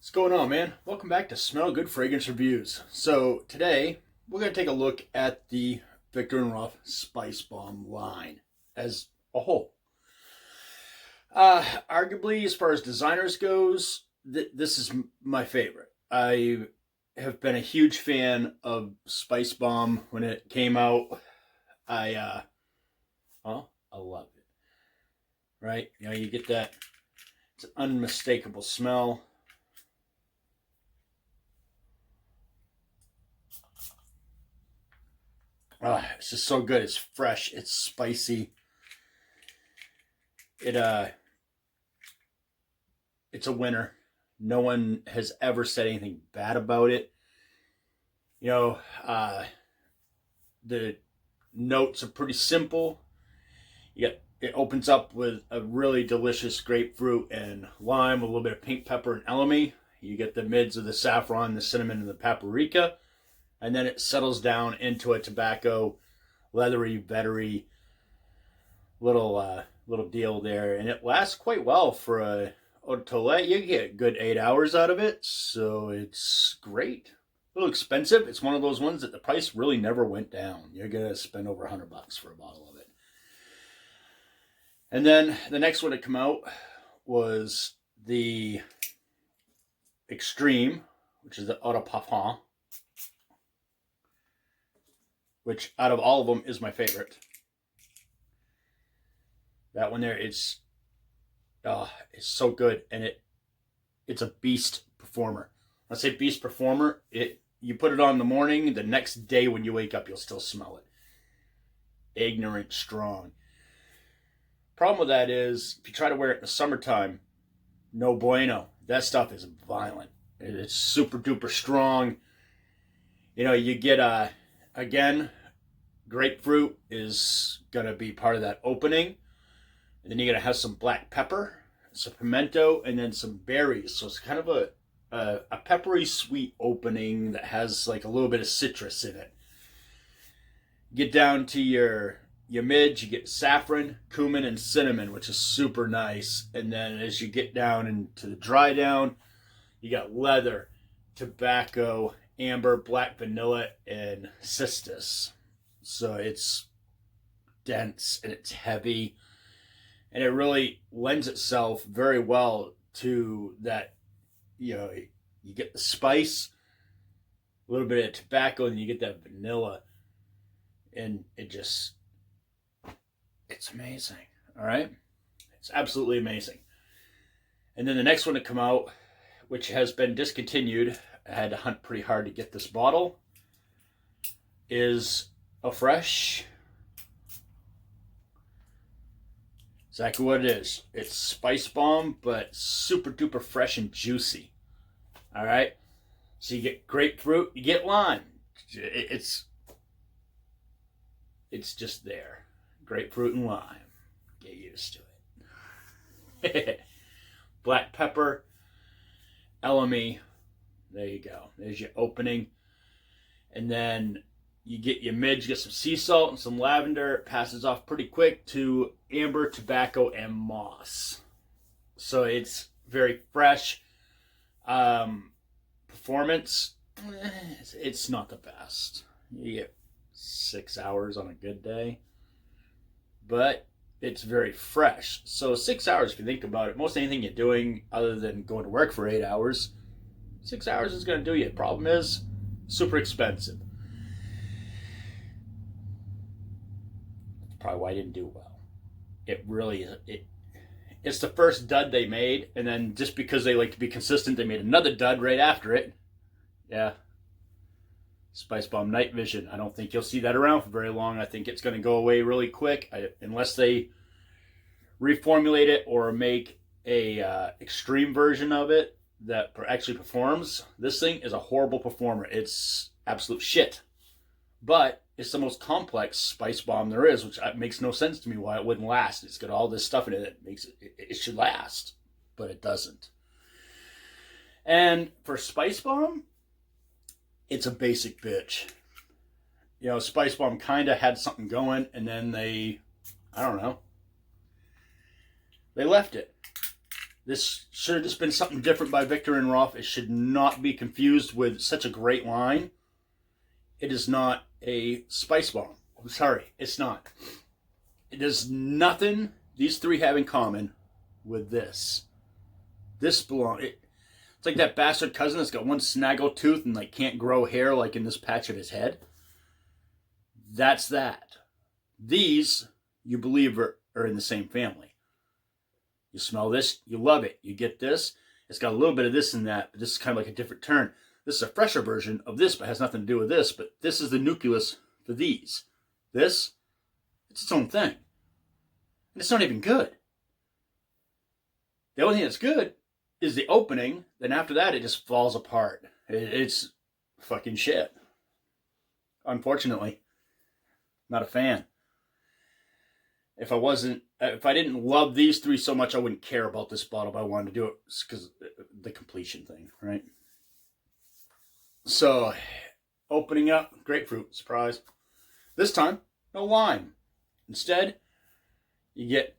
What's going on, man? Welcome back to Smell Good Fragrance Reviews. So today we're going to take a look at the Viktor Rolf Spicebomb line as a whole. Arguably, as far as designers goes, this is my favorite. I have been a huge fan of Spicebomb when it came out. I love it. Right? You know, you get that, it's an unmistakable smell. It's just so good. It's fresh. It's spicy. It's a winner. No one has ever said anything bad about it. You know, the notes are pretty simple. It opens up with a really delicious grapefruit and lime, with a little bit of pink pepper and elemi. You get the mids of the saffron, the cinnamon, and the paprika. And then it settles down into a tobacco, leathery, vettery little deal there, and it lasts quite well for a eau de toilette. You get a good 8 hours out of it, so it's great. A little expensive. It's one of those ones that the price really never went down. You're gonna spend over $100 for a bottle of it. And then the next one to come out was the Extreme, which is the eau de parfum, which out of all of them is my favorite. That one there, it's so good, and it's a beast performer. When I say beast performer, you put it on in the morning, the next day when you wake up, you'll still smell it. Ignorant strong. Problem with that is, if you try to wear it in the summertime, no bueno. That stuff is violent. It's super duper strong. You know, you get again, grapefruit is going to be part of that opening. And then you're going to have some black pepper, some pimento, and then some berries. So it's kind of a peppery sweet opening that has like a little bit of citrus in it. Get down to your mids, you get saffron, cumin, and cinnamon, which is super nice. And then as you get down into the dry down, you got leather, tobacco, amber, black vanilla, and cistus. So it's dense and it's heavy, and it really lends itself very well to that. You know, you get the spice, a little bit of tobacco, and you get that vanilla, and it's amazing. All right, it's absolutely amazing. And then the next one to come out, which has been discontinued, I had to hunt pretty hard to get this bottle, is a fresh. Exactly what it is. It's Spicebomb, but super duper fresh and juicy. All right. So you get grapefruit, you get lime. It's just there. Grapefruit and lime. Get used to it. Black pepper, elemi. There you go. There's your opening. And then you get your mids, you get some sea salt and some lavender. It passes off pretty quick to amber, tobacco, and moss. So it's very fresh. Performance, it's not the best. You get 6 hours on a good day, but it's very fresh. So 6 hours, if you think about it, most anything you're doing other than going to work for 8 hours, 6 hours is going to do you. The problem is, super expensive. Probably why I didn't do well. It really is. It's the first dud they made, and then just because they like to be consistent, they made another dud right after it. Yeah. Spicebomb Night Vision. I don't think you'll see that around for very long. I think it's going to go away really quick, unless they reformulate it or make a extreme version of it that actually performs. This thing is a horrible performer. It's absolute shit. But it's the most complex spice bomb there is, which makes no sense to me why it wouldn't last. It's got all this stuff in it that makes it should last, but it doesn't. And for Spice Bomb, it's a basic bitch. You know, Spice Bomb kind of had something going, and then they left it. This should have just been something different by Viktor and Rolf. It should not be confused with such a great line. It is not a spice bomb. I'm sorry, it's not. It is nothing these three have in common with this. This belongs. It's like that bastard cousin that's got one snaggle tooth and like can't grow hair like in this patch of his head. That's that. These, you believe, are in the same family. You smell this, you love it. You get this, it's got a little bit of this and that, but this is kind of like a different turn. This is a fresher version of this, but has nothing to do with this. But this is the nucleus for these. This, it's its own thing. And it's not even good. The only thing that's good is the opening. Then after that, it just falls apart. It's fucking shit. Unfortunately, not a fan. If I didn't love these three so much, I wouldn't care about this bottle, but I wanted to do it because the completion thing, right? So, opening up, grapefruit, surprise. This time, no lime. Instead, you get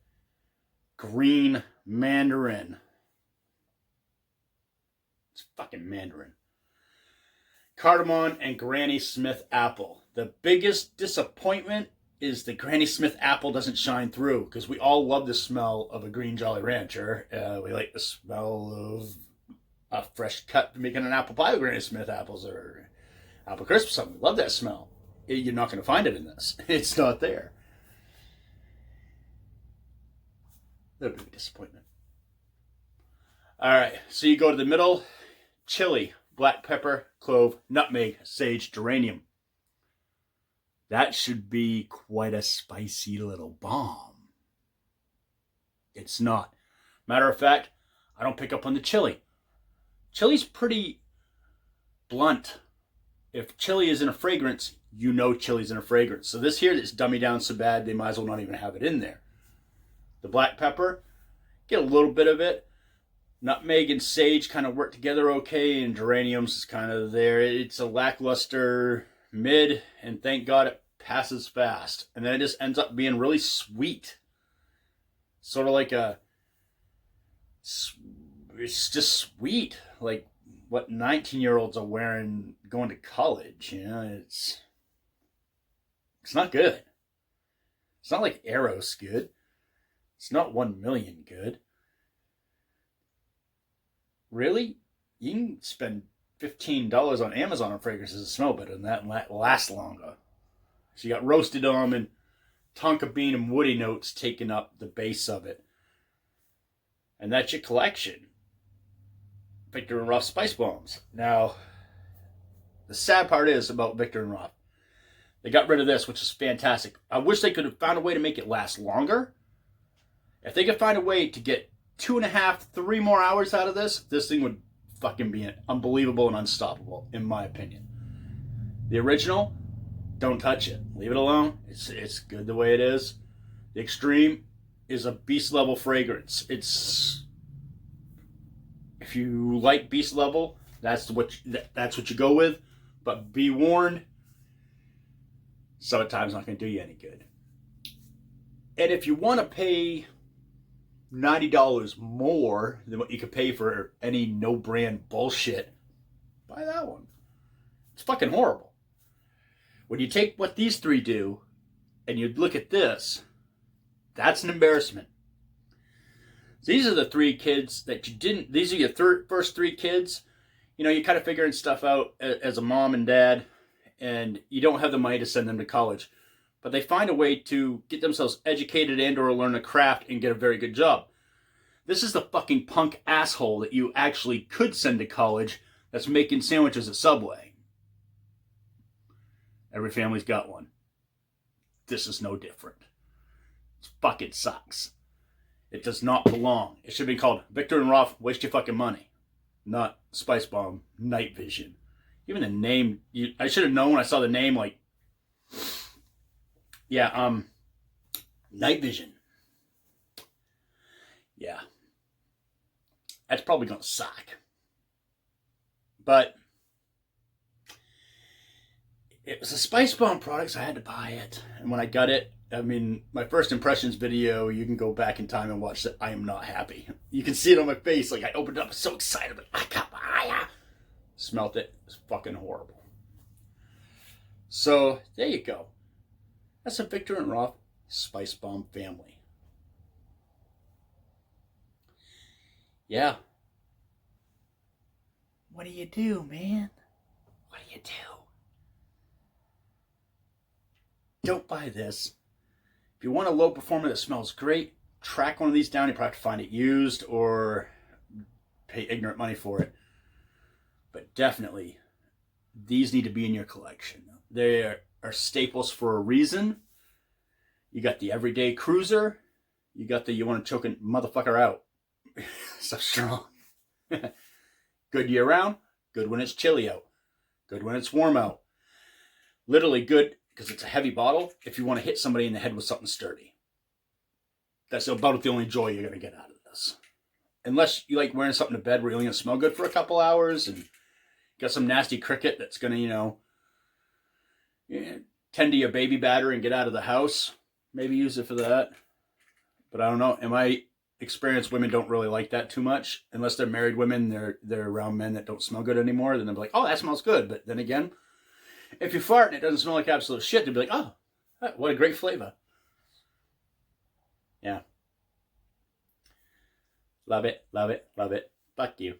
green mandarin. It's fucking mandarin. Cardamom and Granny Smith apple. The biggest disappointment is the Granny Smith apple doesn't shine through, because we all love the smell of a green Jolly Rancher. We like the smell of a fresh cut making an apple pie with Granny Smith apples or apple crisp or something. Love that smell. You're not going to find it in this. It's not there. That would be a disappointment. All right, so you go to the middle. Chili, black pepper, clove, nutmeg, sage, geranium. That should be quite a spicy little bomb. It's not. Matter of fact, I don't pick up on the chili. Chili's pretty blunt. If chili is in a fragrance, you know chili's in a fragrance. So this here is dummy down so bad, they might as well not even have it in there. The black pepper, get a little bit of it. Nutmeg and sage kind of work together okay, and geraniums is kind of there. It's a lackluster mid, and thank God it passes fast. And then it just ends up being really sweet. Sort of like it's just sweet. Like what 19-year-olds are wearing going to college. You know, it's not good. It's not like Eros good. It's not 1 million good. Really? You can spend $15 on Amazon on fragrances that smell better than that and last longer. So you got roasted almond, tonka bean, and woody notes taking up the base of it. And that's your collection. Viktor and Rolf Spice Bombs. Now, the sad part is about Viktor and Rolf. They got rid of this, which is fantastic. I wish they could have found a way to make it last longer. If they could find a way to get 2.5, 3 more hours out of this thing would fucking be unbelievable and unstoppable, in my opinion. The original, don't touch it. Leave it alone. It's good the way it is. The Extreme is a beast level fragrance. It's, if you like beast level, that's what you go with. But be warned, summertime's not going to do you any good. And if you want to pay $90 more than what you could pay for any no-brand bullshit, buy that one. It's fucking horrible. When you take what these three do and you look at this, that's an embarrassment. These are the 3 kids that you didn't, these are your first 3 kids. You know, you're kind of figuring stuff out as a mom and dad, and you don't have the money to send them to college. But they find a way to get themselves educated and or learn a craft and get a very good job. This is the fucking punk asshole that you actually could send to college that's making sandwiches at Subway. Every family's got one. This is no different. It fucking sucks. It does not belong. It should be called Viktor and Rolf Waste Your Fucking Money. Not Spice Bomb Night Vision. Even the name, I should have known when I saw the name, like, yeah, Night Vision. Yeah. That's probably going to suck. But it was a Spice Bomb product, so I had to buy it. And when I got it, I mean, my first impressions video, you can go back in time and watch that. I am not happy. You can see it on my face. Like, I opened it up, so excited. Like, I got my smelt it. It's fucking horrible. So, there you go. That's a Viktor and Rolf Spicebomb family. Yeah. What do you do, man? What do you do? Don't buy this. If you want a low performer that smells great, track one of these down. You probably have to find it used or pay ignorant money for it. But definitely, these need to be in your collection. They are staples for a reason. You got the everyday cruiser. You got the you want to choke a motherfucker out. So strong. Good year round. Good when it's chilly out. Good when it's warm out. Literally good because it's a heavy bottle if you want to hit somebody in the head with something sturdy. That's about the only joy you're going to get out of this. Unless you like wearing something to bed where you're only going to smell good for a couple hours and got some nasty cricket that's going to, tend to your baby battery and get out of the house. Maybe use it for that. But I don't know. In my experience, women don't really like that too much. Unless they're married women, they're around men that don't smell good anymore. Then they'll be like, oh, that smells good. But then again, if you fart and it doesn't smell like absolute shit, they'll be like, oh, what a great flavor. Yeah. Love it, love it, love it. Fuck you.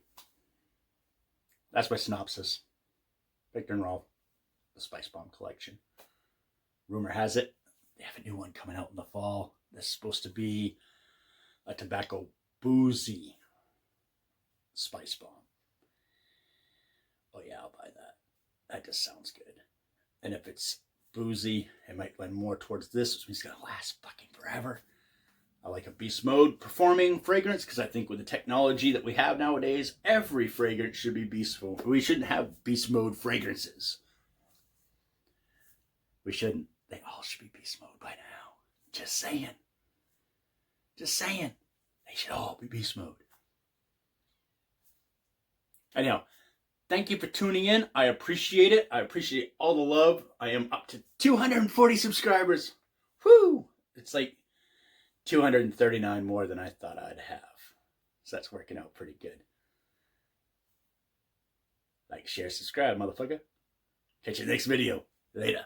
That's my synopsis. Viktor and Rolf, the Spicebomb collection. Rumor has it, they have a new one coming out in the fall. That's supposed to be a tobacco boozy Spicebomb. Oh yeah, I'll buy that. That just sounds good. And if it's boozy, it might lend more towards this, which means it's gonna last fucking forever. I like a beast mode performing fragrance because I think with the technology that we have nowadays, every fragrance should be beast mode. We shouldn't have beast mode fragrances. We shouldn't. They all should be beast mode by now. Just saying. Just saying. They should all be beast mode. Anyhow, thank you for tuning in. I appreciate it. I appreciate all the love. I am up to 240 subscribers. Woo! It's like 239 more than I thought I'd have. So that's working out pretty good. Like, share, subscribe, motherfucker. Catch you next video. Later.